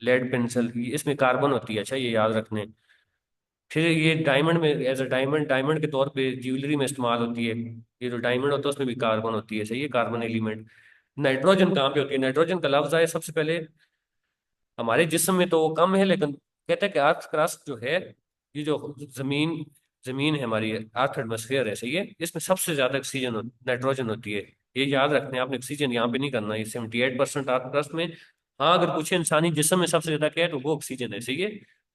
लेड पेंसिल, इसमें कार्बन होती है, अच्छा ये याद रखने। फिर ये डायमंड में, एज अ डायमंड, डायमंड के तौर पे ज्वेलरी में इस्तेमाल होती है। ये जो डायमंड होता है उसमें भी कार्बन होती है, सही है, कार्बन एलिमेंट। नाइट्रोजन कहाँ पे होती है, नाइट्रोजन का लफ्ज आया सबसे पहले हमारे जिस्म में तो वो कम है, लेकिन कहते हैं कि अर्थ क्रस्ट जो है, ये जो जमीन जमीन है हमारी, अर्थ एटमोसफियर है, सही है, इसमें सबसे ज्यादा ऑक्सीजन नाइट्रोजन होती है। ये याद रखते हैं आपने, ऑक्सीजन यहाँ पे नहीं करना, ये 78% अर्थ क्रस्ट में। हाँ, अगर पूछे इंसानी जिस्म में सबसे ज्यादा क्या है तो वो ऑक्सीजन है, सही है।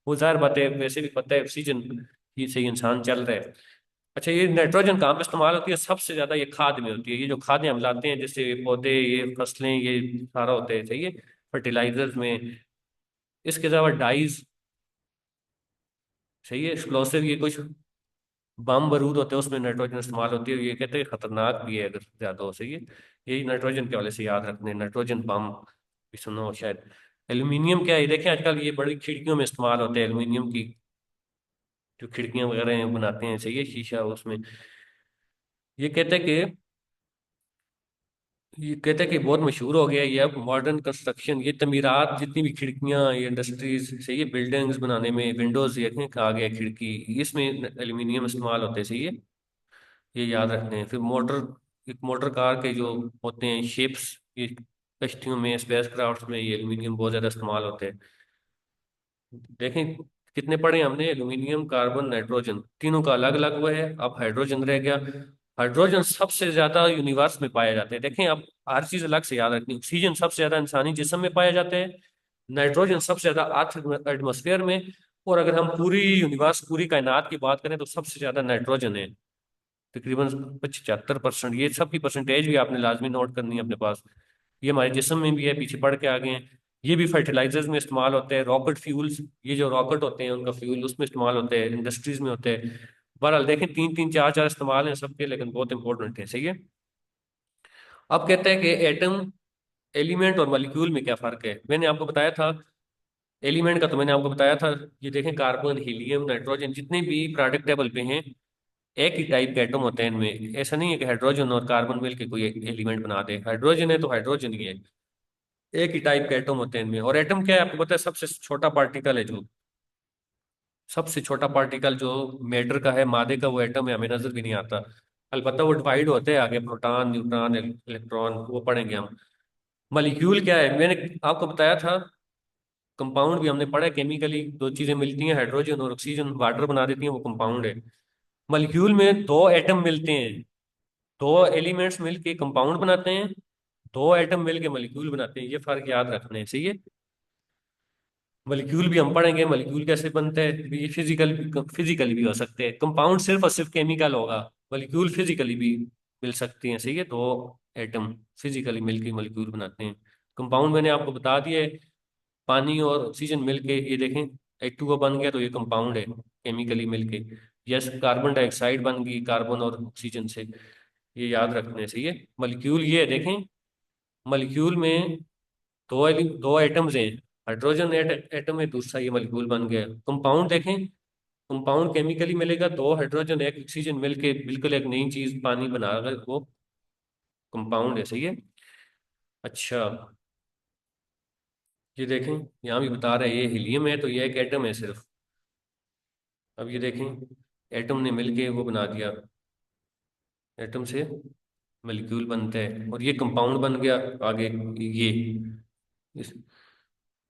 वो जाहिर बात है, वैसे भी पता है ऑक्सीजन ही से ही इंसान चल रहा है। अच्छा, ये नाइट्रोजन कहाँ पे इस्तेमाल होती है, सबसे ज्यादा ये खाद में होती है, ये जो खादें हम लाते हैं जैसे ये पौधे, ये फसलें, ये सारा होता है, सही है, फर्टिलाइजर्स में। इसके अलावा डाइज, सही है, एक्सप्लोसिव, ये कुछ बम बारूद होते हैं उसमें नाइट्रोजन इस्तेमाल होती है, ये कहते हैं खतरनाक भी है अगर ज्यादा हो, सही है। यही नाइट्रोजन के वाले से याद रखने, नाइट्रोजन बम भी सुना हो शायद। एल्यूमिनियम क्या है, देखें आजकल ये बड़ी खिड़कियों में इस्तेमाल होते हैं, एल्यूमिनियम की जो खिड़कियां वगैरह हैं बनाते हैं, सही है, शीशा उसमें। ये कहते हैं कि ये कहते हैं कि बहुत मशहूर हो गया ये अब मॉडर्न कंस्ट्रक्शन, ये तमीरात, जितनी भी खिड़कियां, ये इंडस्ट्रीज, सही है, बिल्डिंग्स बनाने में, विंडोज ये आ गया खिड़की, इसमें एल्यूमिनियम इस्तेमाल होते हैं, सही है, ये याद रखते हैं। फिर मोटर, एक मोटर कार के जो होते हैं शेप्स, ये कश्तियों में, स्पेस क्राफ्ट में ये एल्यूमिनियम बहुत ज्यादा इस्तेमाल होते हैं। देखें कितने पढ़े हमने, एल्यूमिनियम, कार्बन, नाइट्रोजन, तीनों का अलग अलग वो है। अब हाइड्रोजन रह गया। हाइड्रोजन सबसे ज्यादा यूनिवर्स में पाया जाता है, देखें अब हर चीज अलग से याद रखनी। ऑक्सीजन सबसे ज्यादा इंसानी जिस्म में पाया जाता है, नाइट्रोजन सबसे ज्यादा अर्थ एटमोसफेयर में, और अगर हम पूरी यूनिवर्स, पूरी कायनात की बात करें तो सबसे ज्यादा नाइट्रोजन है, तकरीबन 75%। ये सब की परसेंटेज भी आपने लाजमी नोट करनी है अपने पास। ये हमारे जिस्म में भी है, पीछे पढ़ के आ गए हैं। ये भी फर्टिलाइजर्स में इस्तेमाल होते हैं, रॉकेट फ्यूल्स, ये जो रॉकेट होते हैं उनका फ्यूल उसमें इस्तेमाल होते हैं, इंडस्ट्रीज में होते हैं। बहरहाल देखें तीन तीन चार चार इस्तेमाल हैं सबके, लेकिन बहुत इंपॉर्टेंट है, सही है। अब कहते हैं कि एटम, एलिमेंट और मॉलिक्यूल में क्या फर्क है, मैंने आपको बताया था। एलिमेंट का तो मैंने आपको बताया था, ये देखें कार्बन, हीलियम, नाइट्रोजन, जितने भी प्रोडक्ट टेबल पे हैं, एक ही टाइप के एटम होते हैं इनमें, ऐसा नहीं है कि हाइड्रोजन और कार्बन मिलके कोई एलिमेंट बना दे, हाइड्रोजन है तो हाइड्रोजन ही है। एक ही टाइप के एटम होते हैं इनमें। और एटम क्या है आपको पता है, सबसे छोटा पार्टिकल है जो, सबसे छोटा पार्टिकल जो मैटर का है, मादे का, वो एटम है, हमें नजर भी नहीं आता। अलबत्ता वो डिवाइड होते हैं आगे, प्रोटॉन, न्यूट्रॉन, इलेक्ट्रॉन, वो पढ़ेंगे हम। मॉलिक्यूल क्या है, मैंने आपको बताया था, कंपाउंड भी हमने पढ़ा है, केमिकली दो चीजें मिलती हैं, हाइड्रोजन और ऑक्सीजन, वाटर बना देती हैं, वो कंपाउंड है। मॉलिक्यूल में दो एटम मिलते हैं, दो एलिमेंट्स मिलके कंपाउंड बनाते हैं, दो एटम मिलके मॉलिक्यूल बनाते हैं, ये फर्क याद रखना है, सही है। मॉलिक्यूल भी हम पढ़ेंगे, मॉलिक्यूल कैसे बनते हैं, ये फिजिकली भी हो सकते हैं। कंपाउंड सिर्फ और सिर्फ केमिकल होगा, मॉलिक्यूल फिजिकली भी मिल सकती हैं, सही है। दो एटम फिजिकली मिलके मॉलिक्यूल बनाते हैं। कंपाउंड मैंने आपको बता दिया है, पानी और ऑक्सीजन मिलके ये देखें H2O बन गया, तो ये कंपाउंड है केमिकली मिलके। यस, कार्बन डाइऑक्साइड बन गई कार्बन और ऑक्सीजन से, ये याद रखने से। ये मॉलिक्यूल ये है, देखें मॉलिक्यूल में दो एटम्स हैं, हाइड्रोजन एटम है, दूसरा ये मॉलिक्यूल बन गया। कंपाउंड देखें, कंपाउंड केमिकली मिलेगा, दो हाइड्रोजन एक ऑक्सीजन मिलके बिल्कुल एक नई चीज पानी बना रहा है, वो कंपाउंड है, सही है। अच्छा, ये देखें यहाँ भी बता रहा है ये हीलियम है, तो ये एक एटम है सिर्फ। अब ये देखें एटम ने मिलके वो बना दिया, एटम से मॉलिक्यूल बनता है, और ये कंपाउंड बन गया आगे। ये इस-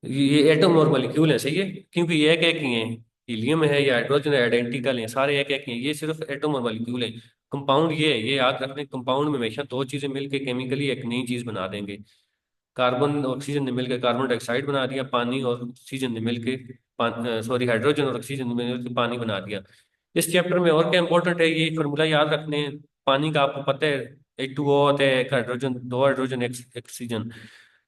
ये एटम और मॉलिक्यूल है, सही है, क्योंकि ये एक एक ही है। हीलियम है या हाइड्रोजन है, आइडेंटिकल हैं, सारे एक एक ही हैं, ये सिर्फ एटम और मॉलिक्यूल है। कंपाउंड ये है, ये याद रखने, कंपाउंड में हमेशा दो चीजें मिलकर केमिकली एक नई चीज बना देंगे। कार्बन ऑक्सीजन ने मिलकर कार्बन डाइऑक्साइड बना दिया, पानी और ऑक्सीजन ने मिलकर सॉरी हाइड्रोजन और ऑक्सीजन ने मिलकर पानी बना दिया। इस चैप्टर में और क्या इंपॉर्टेंट है, ये फॉर्मूला याद रखने हैं। पानी का आपको पता है H2O होता है, एक हाइड्रोजन, दो हाइड्रोजन एक ऑक्सीजन।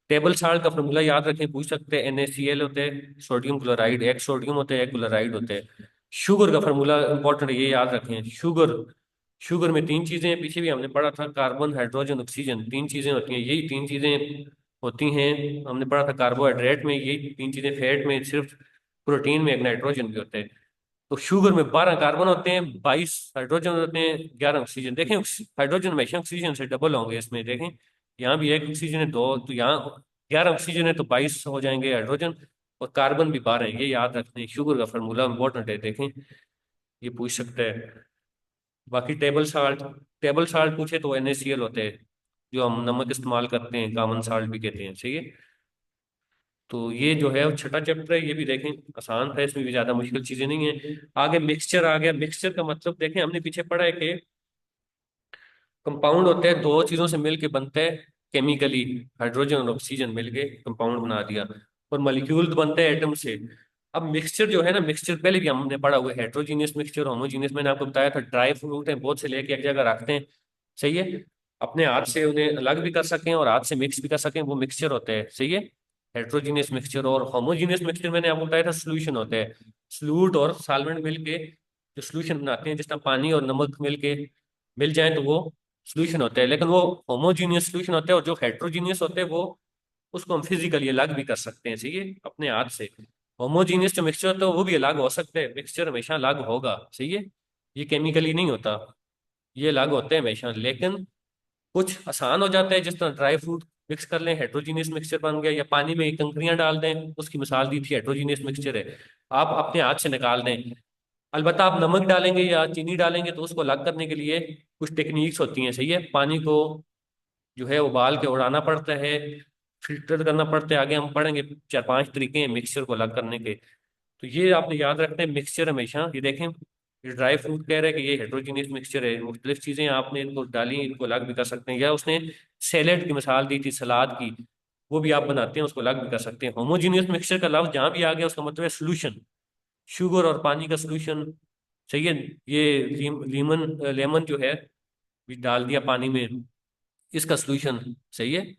टेबल साल्ट का फॉर्मूला याद रखें, पूछ सकते हैं। NaCl होते हैं, सोडियम क्लोराइड, एक सोडियम होते हैं एक क्लोराइड होते हैं। शुगर का फॉर्मूला इंपॉर्टेंट है, ये याद रखें। शुगर, शुगर में तीन चीजें हैं, पीछे भी हमने पढ़ा था, कार्बन हाइड्रोजन ऑक्सीजन, तीन चीजें होती हैं, यही तीन चीजें होती हैं। हमने पढ़ा था कार्बोहाइड्रेट में यही तीन चीजें, फैट में सिर्फ, प्रोटीन में एक नाइट्रोजन भी होता है। तो शुगर में 12 कार्बन होते हैं, 22 हाइड्रोजन होते हैं, 11 ऑक्सीजन। देखें हाइड्रोजन हमेशा ऑक्सीजन से डबल होंगे इसमें, देखें यहाँ भी एक ऑक्सीजन है, दो, तो यहाँ 11 ऑक्सीजन है तो 22 हो जाएंगे हाइड्रोजन, और कार्बन भी 12 है, ये याद रखते हैं। शुगर का फार्मूला इंपॉर्टेंट है, देखें ये पूछ सकते हैं। बाकी टेबल साल्ट पूछे तो NaCl होते हैं, जो हम नमक इस्तेमाल करते हैं, कॉमन साल्ट भी कहते हैं, सही है। तो ये जो है वो छठा चैप्टर है, ये भी देखें आसान था, इसमें भी ज्यादा मुश्किल चीजें नहीं है। आगे मिक्सचर आ गया। मिक्सचर का मतलब देखें, हमने पीछे पढ़ा है कि कंपाउंड होते हैं दो चीजों से मिलके बनते हैं केमिकली, हाइड्रोजन और ऑक्सीजन मिलके कंपाउंड बना दिया, और मॉलिक्यूल बनते हैं एटम से। अब मिक्सचर जो है ना, मिक्सचर पहले भी हमने पढ़ा हुआ है, हेट्रोजीनियस मिक्सचर, होमोजीनियस, मैंने आपको बताया था। ड्राई फ्रूट है, बहुत से लेके एक जगह रखते हैं, सही है, अपने हाथ से उन्हें अलग भी कर सकें और हाथ से मिक्स भी कर सकें, वो मिक्सचर होते हैं, सही है। हेट्रोजीनियस मिक्सचर और होमोजीनियस मिक्सचर मैंने आपको बताया था सोल्यूशन होते हैं, सॉल्यूट और सॉल्वेंट मिलके जो सोल्यूशन बनाते हैं, जिस तरह पानी और नमक मिलके मिल जाए तो वो सोल्यूशन होता है। लेकिन वो होमोजीनियस सोल्यूशन होता है, और जो हेट्रोजीनियस होते हैं वो, उसको हम फिजिकली अलग भी कर सकते हैं, सही है, अपने हाथ से। होमोजीनियस जो मिक्सचर होता है वो भी अलग हो सकते हैं, मिक्सचर हमेशा अलग होगा, सही है, ये केमिकली नहीं होता, ये अलग होते हैं हमेशा। लेकिन कुछ आसान हो जाता है, जिस तरह ड्राई फ्रूट मिक्स कर लें, हेट्रोजीनियस मिक्सचर बन गया, या पानी में कंकरियां डाल दें, उसकी मिसाल दी थी, हेट्रोजीनियस मिक्सचर है, आप अपने हाथ से निकाल दें। अलबत्ता आप नमक डालेंगे या चीनी डालेंगे तो उसको अलग करने के लिए कुछ टेक्निक्स होती हैं, सही है। पानी को जो है उबाल के उड़ाना पड़ता है, फिल्टर करना पड़ता है, आगे हम पढ़ेंगे, चार पांच तरीके हैं मिक्सचर को अलग करने के। तो ये आपने याद रखना है, मिक्सचर हमेशा, ये देखें ये ड्राई फ्रूट कह रहा है कि ये हेट्रोजीनियस मिक्सचर है, मुख्तलिफ चीजें आपने इनको डाली, इनको अलग भी कर सकते हैं, या उसने सैलेड की मिसाल दी थी, सलाद की, वो भी आप बनाते हैं, उसको अलग भी कर सकते हैं। होमोजीनियस मिक्सचर का लफ्ज जहाँ भी आ गया उसका मतलब है सोल्यूशन, शुगर और पानी का सोल्यूशन, सही है। ये लीमन लेमन जो है, भी डाल दिया पानी में, इसका सोल्यूशन, सही है,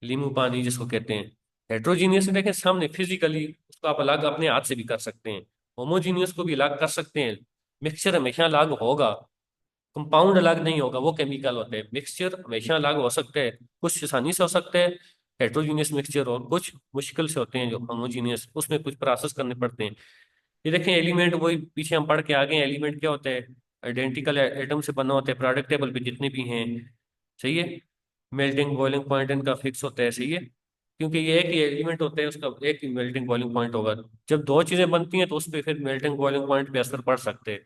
लीमू पानी जिसको कहते हैं। हेट्रोजीनियस देखें सामने फिजिकली उसको आप अलग अपने हाथ से भी कर सकते हैं, होमोजीनियस को भी अलग कर सकते हैं। मिक्सचर हमेशा अलग होगा, कंपाउंड अलग नहीं होगा, वो केमिकल होते हैं। मिक्सचर हमेशा अलग हो सकते हैं, कुछ आसानी से हो सकते हैं हेट्रोजीनियस मिक्सचर, और कुछ मुश्किल से होते हैं जो होमोजीनियस, उसमें कुछ प्रोसेस करने पड़ते हैं। ये देखें एलिमेंट, वही पीछे हम पढ़ के आ गए, एलिमेंट क्या होता है, आइडेंटिकल एटम से बना होता है, प्रोडक्ट टेबल पे जितने भी हैं, सही है। मेल्टिंग बॉइलिंग पॉइंट इनका फिक्स होता है, सही है, क्योंकि ये एक ही एलिमेंट होता है, उसका एक ही मेल्टिंग बॉइलिंग पॉइंट होगा। जब दो चीजें बनती हैं तो उस पर फिर मेल्टिंग बॉइलिंग पॉइंट पे असर पड़ सकते हैं।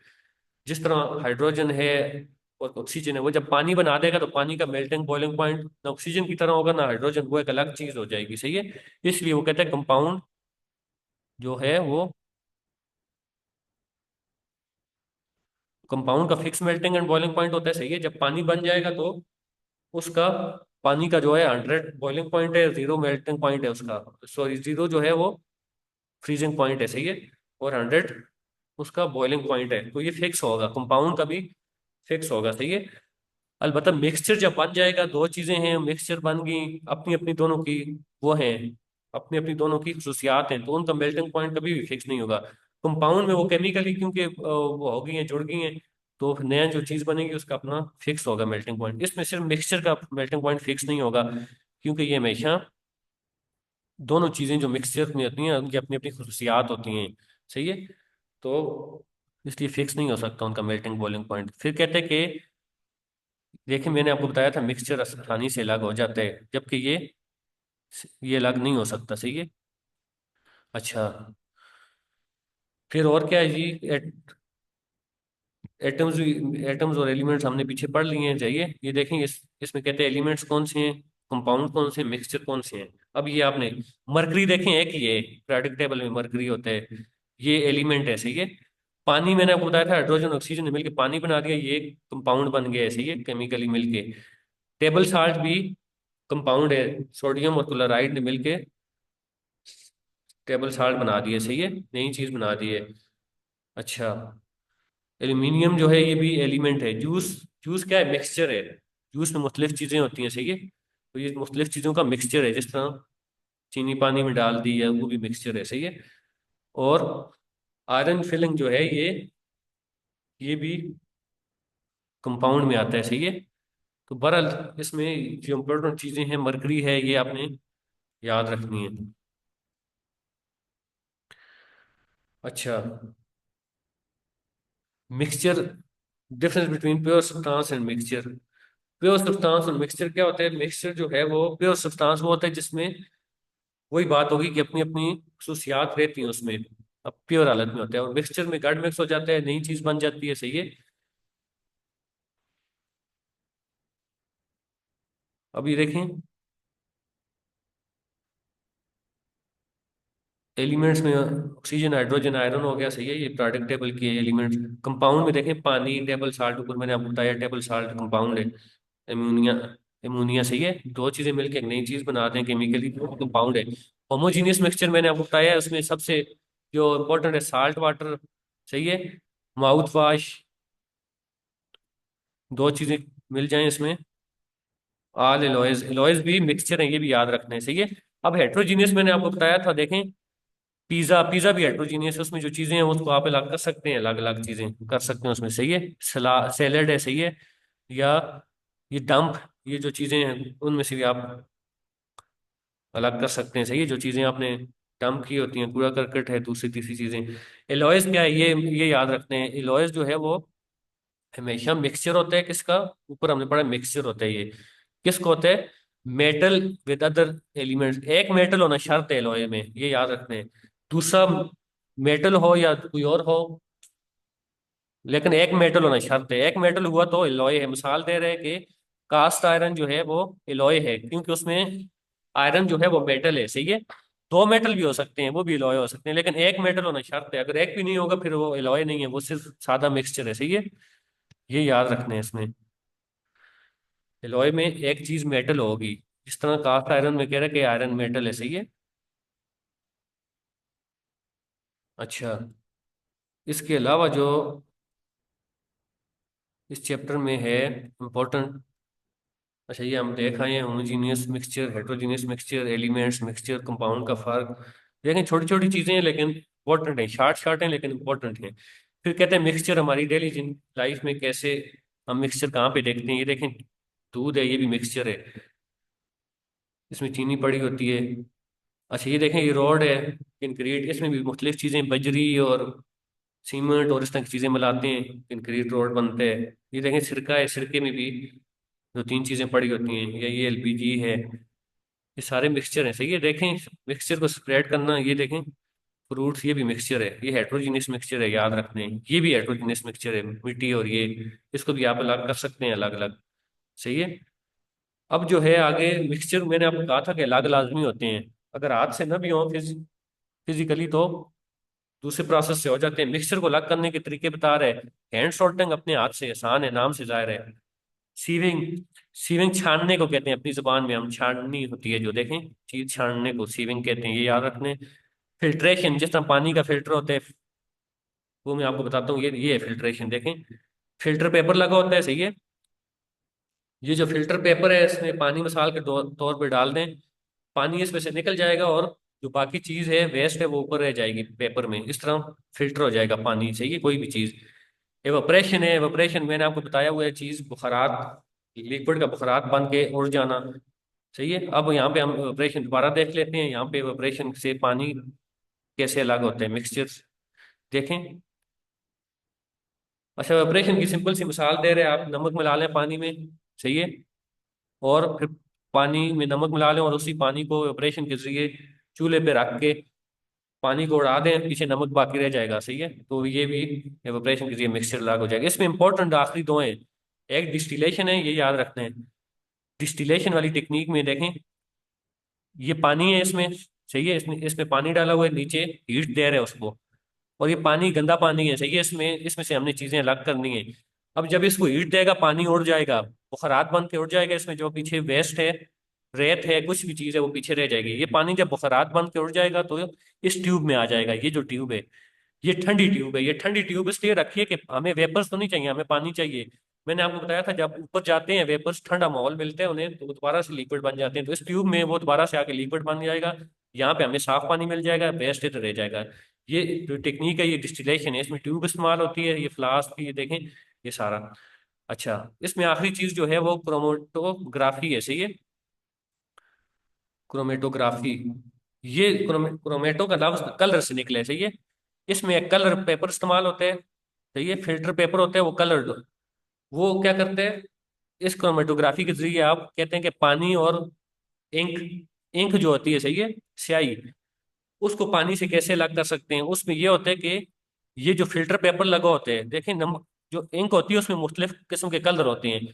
जिस तरह हाइड्रोजन है और ऑक्सीजन है, वो जब पानी बना देगा तो पानी का मेल्टिंग बॉइलिंग पॉइंट ना ऑक्सीजन की तरह होगा ना हाइड्रोजन, वो एक अलग चीज हो जाएगी, सही है। इसलिए वो कहते हैं कंपाउंड जो है वो, कंपाउंड का fix melting and boiling point होता है, सही है। जब पानी बन जाएगा तो उसका, पानी का जो है 100 बॉइलिंग पॉइंट है, जीरो मेल्टिंग पॉइंट है उसका, सॉरी जीरो जो है वो फ्रीजिंग पॉइंट है, सही है, और 100 उसका बॉइलिंग पॉइंट है। तो ये फिक्स होगा, कंपाउंड का भी फिक्स होगा, सही है। अलबत्ता मिक्सचर जब बन जाएगा, दो चीजें हैं, मिक्सचर बन गई, अपनी अपनी दोनों की वो है, अपनी अपनी दोनों की खसूसियात हैं, तो उनका मेल्टिंग पॉइंट कभी भी फिक्स नहीं होगा। कंपाउंड में वो केमिकली क्योंकि वो हो गई हैं, जुड़ गई हैं, तो नया जो चीज बनेगी उसका अपना फिक्स होगा मेल्टिंग पॉइंट। इसमें सिर्फ मिक्सचर का मेल्टिंग पॉइंट फिक्स नहीं होगा, क्योंकि ये हमेशा दोनों चीजें जो मिक्सचर में होती हैं उनकी अपनी अपनी खसूसियात होती हैं, सही है। तो इसलिए फिक्स नहीं हो सकता उनका मेल्टिंग बॉइलिंग पॉइंट। फिर कहते हैं कि देखिए, मैंने आपको बताया था मिक्सचर आसानी से अलग हो जाता है, जबकि ये अलग नहीं हो सकता, सही है। अच्छा, फिर और क्या है जी? एटम्स, एटम्स और एलिमेंट्स हमने पीछे पढ़ लिए हैं, जाइए ये देखें, इसमें कहते हैं एलिमेंट्स कौन से हैं, कंपाउंड कौन से हैं, मिक्सचर कौन से हैं। अब ये आपने मरकरी देखें, एक ही है, पीरियोडिक टेबल में मरकरी होता है, ये एलिमेंट है, सही है। पानी मैंने आपको बताया था, हाइड्रोजन ऑक्सीजन ने मिलकर पानी बना दिया, ये कंपाउंड बन गया है, सही है, केमिकली मिलके। टेबल साल्ट भी कंपाउंड है, सोडियम और क्लोराइड ने मिलके टेबल साल्ट बना दिए, सही है, नई चीज बना दी है। अच्छा, एल्यूमिनियम जो है ये भी एलिमेंट है। जूस, जूस क्या है? मिक्सचर है। जूस में मुख्तलिफ चीजें होती हैं, सही है, तो ये मुख्तलिफ चीजों का मिक्सचर है, जिस तरह चीनी पानी में डाल दी है, वो भी मिक्सचर है, सही है। और आयरन फिलिंग जो है ये भी कंपाउंड में आता है, सही है। तो बहरहाल इसमें जो इम्पोर्टेंट चीजें हैं, मरकरी है, ये आपने याद रखनी है। अच्छा, mixture, difference between pure substance and mixture. Pure substance और मिक्सचर क्या होता है? मिक्सचर जो है वो, प्योर सब्सटेंस वो होता है जिसमें वही बात होगी कि अपनी अपनी खसूसियात रहती हैं उसमें, अब प्योर हालत में होता है। और मिक्सचर में गड़ मिक्स हो जाता है, नई चीज बन जाती है, सही है। अभी देखें, एलिमेंट्स में ऑक्सीजन, हाइड्रोजन, आयरन हो गया, सही है, ये पीरियोडिक टेबल के एलिमेंट्स। कंपाउंड में देखें, पानी, टेबल साल्ट, ऊपर मैंने आपको बताया टेबल साल्ट कंपाउंड है। एमोनिया, एमोनिया, सही है, दो चीजें मिलकर एक नई चीज बनाते हैं केमिकली, तो कंपाउंड है। होमोजीनियस मिक्सचर मैंने आपको बताया है, उसमें सबसे जो इम्पोर्टेंट है साल्ट वाटर, सही है, माउथ वाश, दो चीजें मिल जाएं इसमें। ऑल एलॉयज, एलॉयज भी मिक्सचर है, ये भी याद रखना है, सही है। अब हेट्रोजीनियस मैंने आपको बताया था, देखें, पिज्जा, पिज्जा भी हेट्रोजीनियस है, उसमें जो चीजें हैं वो उसको आप अलग कर सकते हैं, अलग अलग चीजें कर सकते हैं उसमें, सही है। सला सैलेड है, सही है, या ये डंप, ये जो चीजें हैं उनमें से भी आप अलग कर सकते हैं, सही है, जो चीजें आपने डंप की होती हैं, कूड़ा करकट है, दूसरी तीसरी चीजें। एलॉयज क्या है? ये याद रखते हैं, एलॉयज जो है वो हमेशा मिक्सचर होता है, किसका? ऊपर हमने पढ़ा मिक्सचर होता है, ये किसको होता है? Metal with other elements. एक मेटल होना शर्त है एलॉय में, ये याद रखना है। दूसरा मेटल हो या कोई और हो, लेकिन एक मेटल होना शर्त है। एक मेटल हुआ तो एलॉय है। मिसाल दे रहे हैं कि कास्ट आयरन जो है वो एलॉय है, क्योंकि उसमें आयरन जो है वो मेटल है, सही है। दो मेटल भी हो सकते हैं, वो भी एलॉय हो सकते हैं, लेकिन एक मेटल होना शर्त है। अगर एक भी नहीं होगा फिर वो एलॉय नहीं है, वो सिर्फ सादा मिक्सचर है, सही है। ये याद रखना है इसमें, एलॉय में एक चीज मेटल होगी, जिस तरह कास्ट आयरन में कह रहे हैं कि आयरन मेटल है, सही है। अच्छा, इसके अलावा जो इस चैप्टर में है इम्पोर्टेंट, अच्छा ये हम देख आए हैं, homogeneous mixture, heterogeneous mixture, elements, mixture, compound का फर्क। देखें, छोटी छोटी चीजें हैं लेकिन इंपॉर्टेंट है, शार्ट शार्ट हैं लेकिन इंपॉर्टेंट है। फिर कहते हैं मिक्सचर हमारी डेली लाइफ में कैसे हम मिक्सचर कहाँ पे देखते हैं, ये देखें, दूध है, ये भी मिक्सचर है, इसमें चीनी पड़ी होती है। अच्छा, ये देखें, ये रोड है, कंक्रीट, इसमें भी मुख्तलिफ चीजें, बजरी और सीमेंट और इस तरह की चीजें मिलाते हैं, कंक्रीट रोड बनते हैं। ये देखें, सिरका है, सिरके में भी जो तीन चीजें पड़ी होती हैं, या ये एलपीजी है, ये सारे मिक्सचर हैं, सही है। देखें, मिक्सचर को स्प्रेड करना, ये देखें, फ्रूट्स, ये भी मिक्सचर है, ये हेट्रोजीनियस मिक्सचर है, याद रखने हैं, ये भी हेट्रोजीनियस मिक्सचर है, मिट्टी और ये, इसको भी आप अलग कर सकते हैं, अलग अलग, सही है। अब जो है आगे मिक्सचर, मैंने आपको कहा था कि अलग लाजमी होते हैं, अगर हाथ से ना भी हो फिजिकली तो दूसरे प्रोसेस से हो जाते हैं। मिक्सचर को अलग करने के तरीके बता रहे हैं। हैंड सॉर्टिंग अपने हाथ से आसान है, नाम से जाहिर है। सीविंग, सीविंग छानने को कहते हैं, अपनी जुबान में हम, छाननी होती है जो, देखें, चीज छानने को सीविंग कहते हैं, ये याद रखने। फिल्ट्रेशन, जिस तरह पानी का फिल्टर होता है, वो मैं आपको बताता हूँ। ये है फिल्ट्रेशन, देखें। फिल्टर पेपर लगा होता है, सही है। ये जो फिल्टर पेपर है, इसमें पानी मिसाल के तौर पे डाल दें, पानी इसमें से निकल जाएगा, और जो बाकी चीज है, वेस्ट है, वो ऊपर रह जाएगी पेपर में। इस तरह फिल्टर हो जाएगा पानी, सही है, कोई भी चीज। एवोपरेशन है, एवोपरेशन मैंने आपको बताया हुआ है चीज, बुखारात, लिक्विड का बुखारात बन के उड़ जाना, सही है। अब यहाँ पे हम एवोपरेशन दोबारा देख लेते हैं। यहाँ पे एवोपरेशन से पानी कैसे अलग होते हैं, मिक्सचर्स, देखें। अच्छा, एवोपरेशन की सिंपल सी मिसाल दे रहे हैं, आप नमक मिला लें पानी में, सही है, और फिर पानी में नमक मिला लें, और उसी पानी को एवोपरेशन के जरिए चूल्हे पे रख के पानी को उड़ा दें, पीछे नमक बाकी रह जाएगा, सही है। तो ये भी एवोपरेशन के जरिए मिक्सचर लाग हो जाएगा। इसमें इंपॉर्टेंट आखिरी दो हैं, एक डिस्टिलेशन है, ये याद रखना है। डिस्टिलेशन वाली टेक्निक में देखें, ये पानी है इसमें, सही है, इसमें इसमें पानी डाला हुआ है, नीचे हीट दे रहे हैं उसको, और ये पानी गंदा पानी है, सही है, इसमें इसमें से हमने चीजें अलग करनी है। अब जब इसको हीट देगा, पानी उड़ जाएगा, बुखारात बन के उड़ जाएगा, इसमें जो पीछे वेस्ट है, रेत है, कुछ भी चीज है, वो पीछे रह जाएगी। ये पानी जब बुखारात बन के उड़ जाएगा, तो इस ट्यूब में आ जाएगा। ये जो ट्यूब है, ये ठंडी ट्यूब है। ये ठंडी ट्यूब इसलिए रखी है कि हमें वेपर्स तो नहीं चाहिए, हमें पानी चाहिए। मैंने आपको बताया था, जब ऊपर जाते हैं वेपर्स, ठंडा माहौल मिलते हैं उन्हें, तो वो दोबारा से लिक्विड बन जाते हैं, तो इस ट्यूब में वो दोबारा से आके लिक्विड बन जाएगा। यहाँ पे हमें साफ पानी मिल जाएगा, वेस्ट इधर रह जाएगा। ये जो टेक्निक है, ये डिस्टिलेशन है, इसमें ट्यूब इस्तेमाल होती है, ये फ्लास्क, ये देखें, ये सारा। अच्छा, इसमें आखिरी चीज जो है वो क्रोमेटोग्राफी है, सही है, क्रोमेटोग्राफी। ये क्रोमेटो का लफ्ज कलर से निकले, सही है। इसमें एक कलर पेपर इस्तेमाल होते हैं, सही है, फिल्टर पेपर होते हैं, वो कलर, वो क्या करते हैं, इस क्रोमेटोग्राफी के जरिए आप कहते हैं कि पानी और इंक, इंक जो होती है, सही है, स्याही, उसको पानी से कैसे अलग कर सकते हैं। उसमें ये होता है कि ये जो फिल्टर पेपर लगा होते हैं, देखें, नमक, जो इंक होती है उसमें मुख्तलिफ किस्म के कलर होते हैं।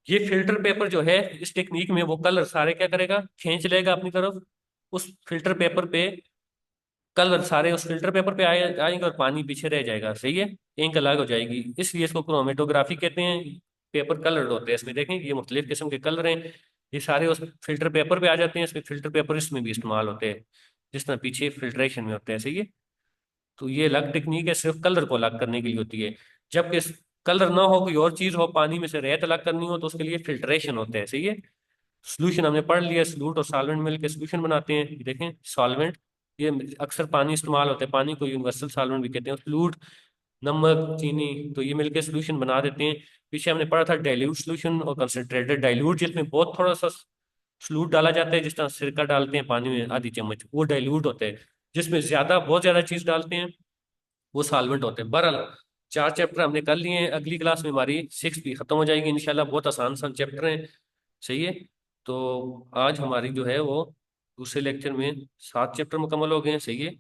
ये फिल्टर पेपर जो है, इस टेक्निक में वो कलर सारे क्या करेगा, खींच लेगा अपनी तरफ, उस फिल्टर पेपर पे कलर सारे उस फिल्टर पेपर पे आएंगे, और पानी पीछे रह जाएगा, सही है, इंक अलग हो जाएगी। इसलिए इसको क्रोमेटोग्राफी कहते हैं। पेपर कलर होते हैं, इसमें देखें, ये मुख्तलिफ किस्म के कलर हैं, ये सारे उस फिल्टर पेपर पे आ जाते हैं। इसमें फिल्टर पेपर इसमें भी इस्तेमाल होते हैं, जिस तरह पीछे फिल्ट्रेशन में होते हैं, सही है। तो ये अलग टेक्निक है, सिर्फ कलर को अलग करने के लिए होती है। जबकि कलर ना हो, कोई और चीज हो, पानी में से रेत अलग करनी हो, तो उसके लिए फिल्ट्रेशन होते हैं, सही है। सोल्यूशन हमने पढ़ लिया, सॉल्यूट और सॉल्वेंट मिलकर सोल्यूशन बनाते हैं, ये देखें, सॉल्वेंट, ये अक्सर पानी इस्तेमाल होता है, पानी को यूनिवर्सल सॉल्वेंट भी कहते हैं। सॉल्यूट, नमक, चीनी, तो ये मिलकर सोल्यूशन बना देते हैं। पीछे हमने पढ़ा था डाइल्यूट सोल्यूशन और कंसनट्रेटेड डाइल्यूट, जिसमें बहुत थोड़ा सा सॉल्यूट डाला जाता है, जिस तरह सिरका डालते हैं पानी में आधी चम्मच, वो डाइल्यूट होते हैं। जिसमें ज्यादा, बहुत ज्यादा चीज डालते हैं, वो सॉल्वेंट होते हैं। बहरहाल, चार चैप्टर हमने कर लिए हैं, अगली क्लास में हमारी सिक्स भी खत्म हो जाएगी इंशाल्लाह। बहुत आसान आसान चैप्टर हैं, सही है। तो आज हमारी जो है वो दूसरे लेक्चर में 7 चैप्टर मुकम्मल हो गए हैं, सही है।